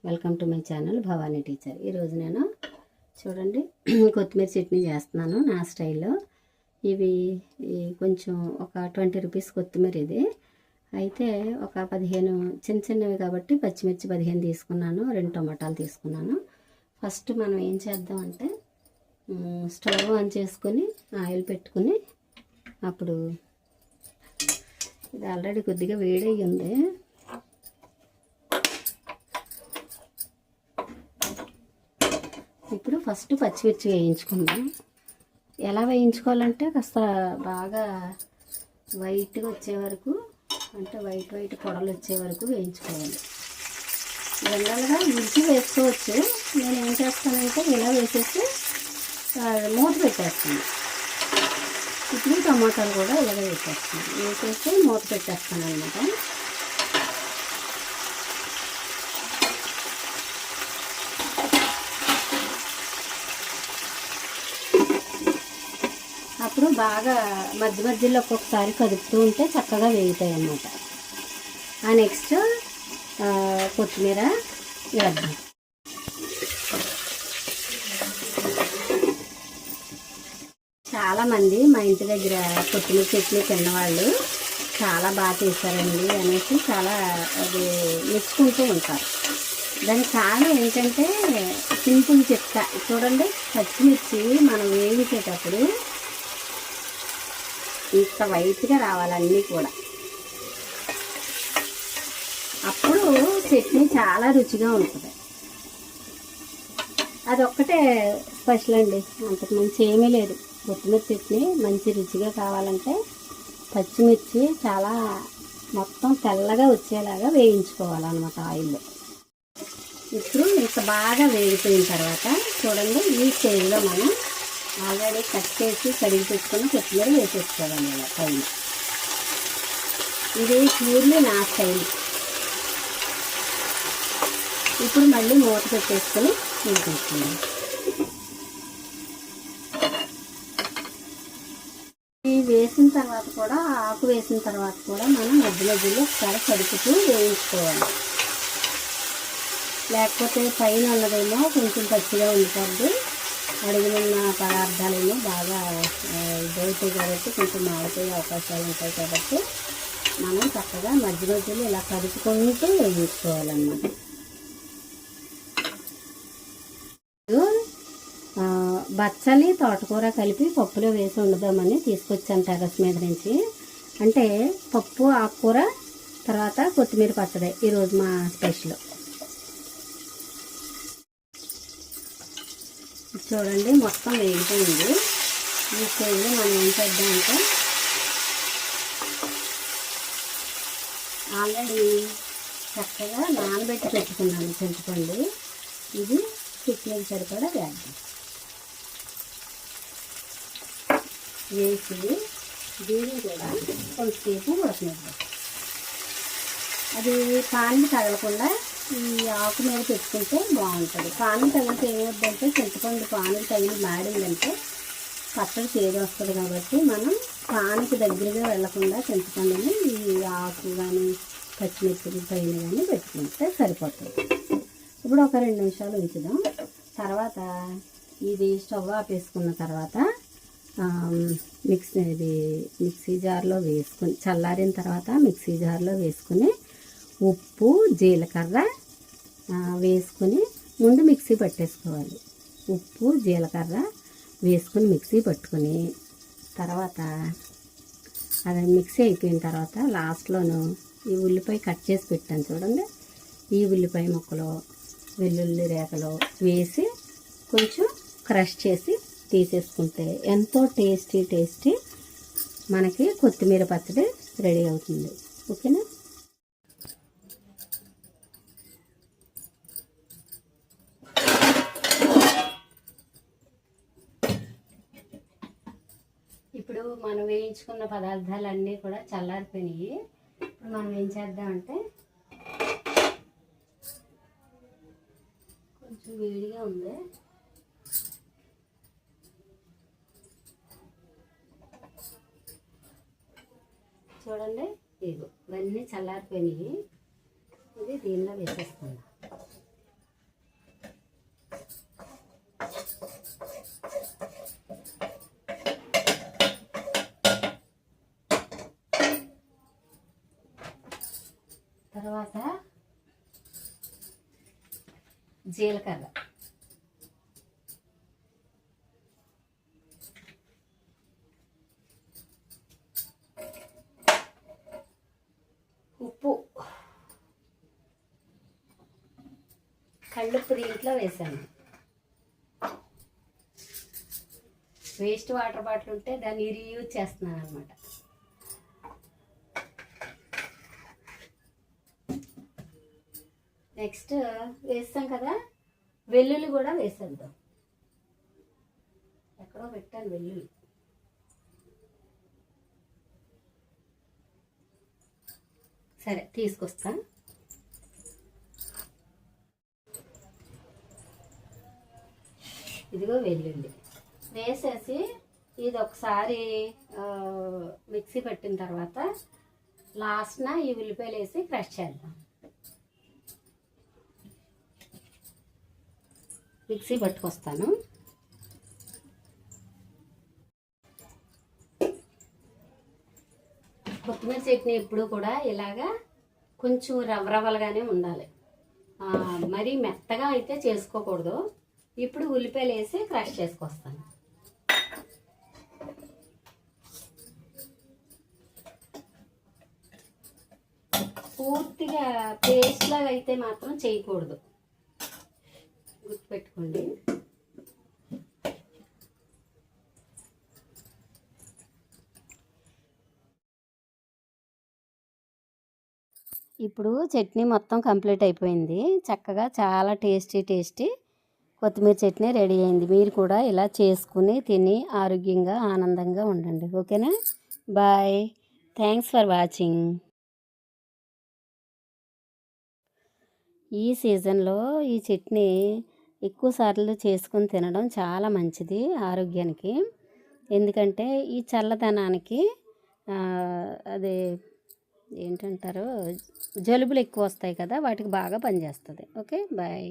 Welcome to my channel Bhavani teacher. ఈరోజు నేను చూడండి కొత్తిమీర చట్నీ చేస్తున్నాను నా స్టైల్లో. ఇవి కొంచెం ఒక 20 రూపీస్ కొత్తిమీర. ఇది అయితే ఒక 15 చిన్న చిన్నవి కాబట్టి పచ్చిమిర్చి 15 తీసుకున్నాను, 2 టమాటాలు తీసుకున్నాను. ఫస్ట్ మనం ఏం చేద్దామంటే స్టవ్ ఆన్ చేసుకొని ఆయిల్ పెట్టుకుని, అప్పుడు ఇది ఆల్రెడీ కొద్దిగా వేడయ్యి ఉంది. ఇప్పుడు ఫస్ట్ పచ్చిమిర్చి వేయించుకుందాం. ఎలా వేయించుకోవాలంటే కాస్త బాగా వైట్గా వచ్చే వరకు, అంటే వైట్ పొడలు వచ్చే వరకు వేయించుకోవాలి. జనరల్గా మిర్చి వేసుకోవచ్చు, నేను ఏం చేస్తానంటే ఇలా వేసేసి మూత పెట్టేస్తాను. ఇప్పుడు టమాటాలు కూడా ఇలాగ వేసేసి మూత పెట్టేస్తాను అనమాట. అప్పుడు బాగా మధ్యలో ఒక్కొక్కసారి కదుపుతూ ఉంటే చక్కగా వేగుతాయి అన్నమాట. నెక్స్ట్ కొత్తిమీర వేద్దాం. చాలామంది మా ఇంటి దగ్గర కొత్తిమీర చట్నీ తిన్నవాళ్ళు చాలా బాగా చేశారండి అనేసి చాలా అది మెచ్చుకుంటూ ఉంటారు. దానికి కారణం ఏంటంటే సింపుల్ చిట్కా. చూడండి, పచ్చిమిర్చి మనం వేయించేటప్పుడు ఇంత వైట్గా రావాలన్నీ కూడా, అప్పుడు చట్నీ చాలా రుచిగా ఉంటుంది. అదొక్కటే స్పెషల్ అండి, అంతకు మంచి ఏమీ లేదు. కొత్తిమీర చట్నీ మంచి రుచిగా కావాలంటే పచ్చిమిర్చి చాలా మొత్తం తెల్లగా వచ్చేలాగా వేయించుకోవాలన్నమాట ఆయిల్లో. ఇప్పుడు ఇంత బాగా వేగిపోయిన తర్వాత చూడండి, ఈ స్టేజ్లో మనం ఆల్రెడీ కట్ చేసి కడిగి పెట్టుకుని కొత్తిమీర వేసేసుకోవాలి ఇలా పైన. ఇది ప్యూర్లీ నా స్టైల్. ఇప్పుడు మళ్ళీ మూత పెట్టేసుకొని వేసేసుకుందాం. ఇవి వేసిన తర్వాత కూడా, ఆకు వేసిన తర్వాత కూడా మనం మధ్యలో ఒకసారి కడుపుతూ వేయించుకోవాలి. లేకపోతే పైన ఉన్నదేమో కొంచెం పచ్చిగా ఉండిపోద్ది, అడుగునున్న పదార్థాలేమో బాగా ఇదవుతాయి కాబట్టి కొంచెం మాడిపోయే అవకాశాలు ఉంటాయి. కాబట్టి మనం చక్కగా మధ్యలో ఇలా కలుపుకుంటూ వేయించుకోవాలన్నమాట. బచ్చలి తోటకూర కలిపి పప్పులో వేసి వండుదామని తీసుకొచ్చాను టెర్రస్ మీద నుంచి. అంటే పప్పు, ఆకుకూర, తర్వాత కొత్తిమీర పచ్చడి ఈరోజు మా స్పెషల్. చూడండి, మొత్తం వేగిపోయింది. ఈ స్టేజ్లో మనం ఏం చేద్దామంటే ఆల్రెడీ చక్కగా నానబెట్టి పెట్టుకున్నాను చింతపండు. ఇది చట్నీకి సరిపడా వేద్దాం. వేసి దీన్ని కూడా కొంచెంసేపు ఉడకనిద్దాం. అది పానీ తగలకుండా ఈ ఆకు మీద పెట్టుకుంటే బాగుంటుంది. పానీ తగిలితే ఏమవుద్దంటే చింతపండు పానికి తగిలి మాడిందంటే పచ్చడి చేదు వస్తుంది. కాబట్టి మనం పానికి దగ్గరగా వెళ్లకుండా చింతపండుని ఈ ఆకు కానీ పచ్చిమిర్చి పైన కానీ పెట్టుకుంటే సరిపోతుంది. ఇప్పుడు ఒక 2 నిమిషాలు ఉంచుదాం. తర్వాత ఇది స్టవ్ ఆపేసుకున్న తర్వాత మిక్సీ జార్లో వేసుకుని, చల్లారిన తర్వాత మిక్సీ జార్లో వేసుకుని ఉప్పు, జీలకర్ర వేసుకుని ముందు మిక్సీ పట్టేసుకోవాలి. ఉప్పు, జీలకర్ర వేసుకుని మిక్సీ పట్టుకుని తర్వాత అది మిక్సీ అయిపోయిన తర్వాత లాస్ట్లోనూ ఈ ఉల్లిపాయ కట్ చేసి పెట్టాను చూడండి, ఈ ఉల్లిపాయ ముక్కలు, వెల్లుల్లి రేఖలు వేసి కొంచెం క్రష్ చేసి తీసేసుకుంటే ఎంతో టేస్టీ మనకి కొత్తిమీర పచ్చడి రెడీ అవుతుంది. ఓకేనా? ఇప్పుడు మనం వేయించుకున్న పదార్థాలన్నీ కూడా చల్లారిపోయినాయి. ఇప్పుడు మనం ఏం చేద్దామంటే, కొంచెం వేడిగా ఉంది, చూడండి, ఇవన్నీ చల్లారిపోయినాయి. ఇది దీనిలో వేసేసుకుందాం. జీలకర్ర, ఉప్పు, కళ్ళుప్పు దీంట్లో వేసాను. వేస్ట్ వాటర్ బాటిల్ ఉంటే దాన్ని రీయూజ్ చేస్తున్నాను అనమాట. నెక్స్ట్ వేస్తాం కదా, వెల్లుల్లి కూడా వేసేద్దాం. ఎక్కడో పెట్టాను వెల్లుల్లి. సరే తీసుకొస్తా. ఇదిగో వెల్లుల్లి వేసేసి ఇది ఒకసారి మిక్సీ పెట్టిన తర్వాత లాస్ట్న ఈ ఉల్లిపాయలు వేసి క్రష్ చేద్దాం. మిక్సీ పట్టుకొస్తాను. కొత్తిమీర చట్నీ ఎప్పుడు కూడా ఇలాగా కొంచెం రవ్వరవ్వలుగానే ఉండాలి, మరీ మెత్తగా అయితే చేసుకోకూడదు. ఇప్పుడు ఉల్లిపాయలు వేసి క్రష్ చేసుకొస్తాను. పూర్తిగా పేస్ట్ లాగా అయితే మాత్రం చేయకూడదు, గుర్తుపెట్టుకోండి. ఇప్పుడు చట్నీ మొత్తం కంప్లీట్ అయిపోయింది. చక్కగా చాలా టేస్టీ కొత్తిమీర చట్నీ రెడీ అయింది. మీరు కూడా ఇలా చేసుకుని తిని ఆరోగ్యంగా ఆనందంగా ఉండండి. ఓకేనా? బాయ్. Thanks for watching. ఈ సీజన్లో ఈ చట్నీ ఎక్కువ సార్లు చేసుకుని తినడం చాలా మంచిది ఆరోగ్యానికి. ఎందుకంటే ఈ చల్లదనానికి అదే ఏంటంటారు, జలుబులు ఎక్కువ వస్తాయి కదా, వాటికి బాగా పనిచేస్తుంది. Okay, bye.